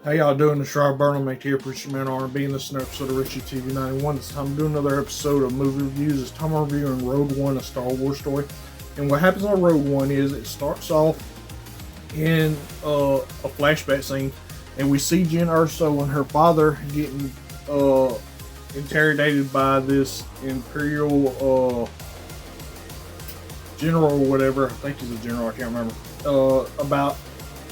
How y'all doing? This is Rob Burnham, here, Preacher Man R&B, in this episode of Richie TV 91. This time I'm doing another episode of movie reviews. This time I'm reviewing Rogue One, a Star Wars story. And what happens on Rogue One is it starts off in a flashback scene, and we see Jen Erso and her father getting interrogated by this Imperial general or whatever. I think he's a general, I can't remember. About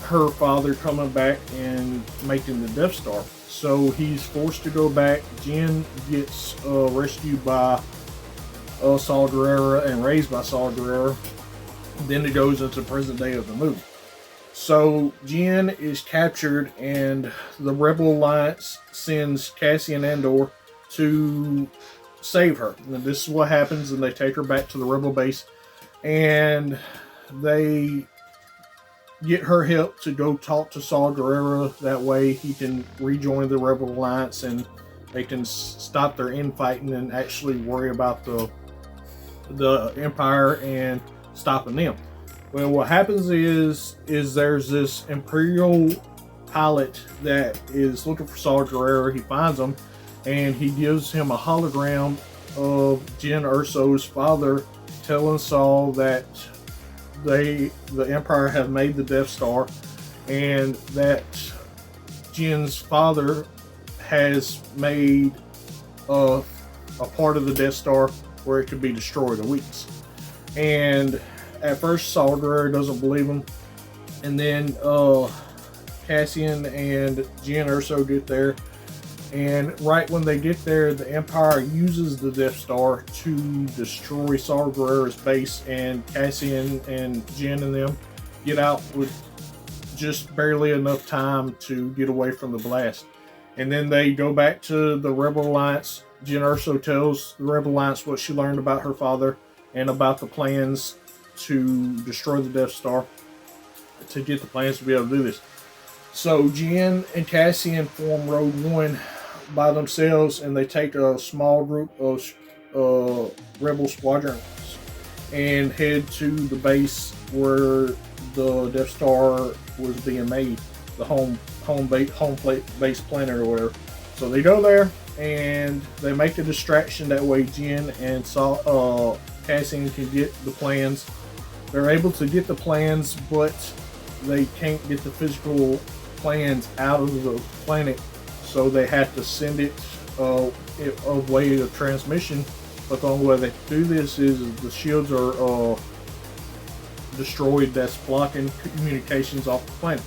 her father coming back and making the Death Star. So he's forced to go back. Jen gets rescued by Saw Gerrera and raised by Saw Gerrera. Then it goes into the present day of the movie. So Jen is captured, and the Rebel Alliance sends Cassian Andor to save her. And this is what happens, and they take her back to the Rebel base, and they get her help to go talk to Saw Gerrera. That way he can rejoin the Rebel Alliance and they can stop their infighting and actually worry about the Empire and stopping them. Well, what happens is there's this Imperial pilot that is looking for Saw Gerrera. He finds him and he gives him a hologram of Jen Erso's father, telling Saw that the Empire have made the Death Star, and that Jen's father has made a part of the Death Star where it could be destroyed in weeks. And at first Saw Gerrera doesn't believe him, and then Cassian and Jen Erso get there, and right when they get there, the Empire uses the Death Star to destroy Saw Gerrera's base, and Cassian and Jen and them get out with just barely enough time to get away from the blast. And then they go back to the Rebel Alliance. Jen Erso tells the Rebel Alliance what she learned about her father and about the plans to destroy the Death Star, to get the plans to be able to do this. So Jen and Cassian form Rogue One by themselves, and they take a small group of Rebel squadrons and head to the base where the Death Star was being made, the home base planet or whatever. So they go there and they make a distraction. That way Jen and Cassian can get the plans. They're able to get the plans, but they can't get the physical plans out of the planet, so they have to send it a way of transmission. But the only way they do this is the shields are destroyed that's blocking communications off the planet.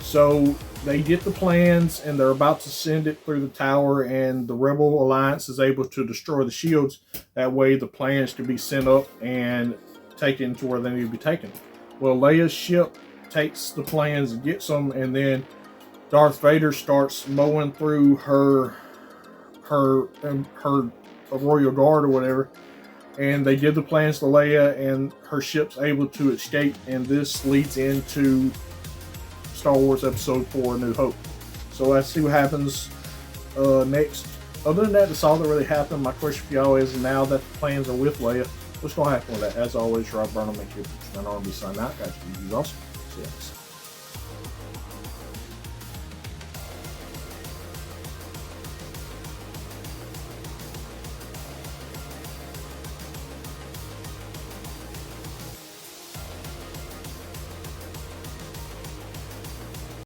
So they get the plans and they're about to send it through the tower, and the Rebel Alliance is able to destroy the shields. That way the plans can be sent up and taken to where they need to be taken. Well, Leia's ship takes the plans and gets them, and then Darth Vader starts mowing through her royal guard or whatever, and they give the plans to Leia, and her ship's able to escape, and this leads into Star Wars Episode 4: A New Hope. So let's see what happens next. Other than that, that's all that really happened. My question for y'all is, now that the plans are with Leia, what's going to happen with that? As always, Rob Burnham, make sure you R&B sign out. Guys, you awesome. See you next time.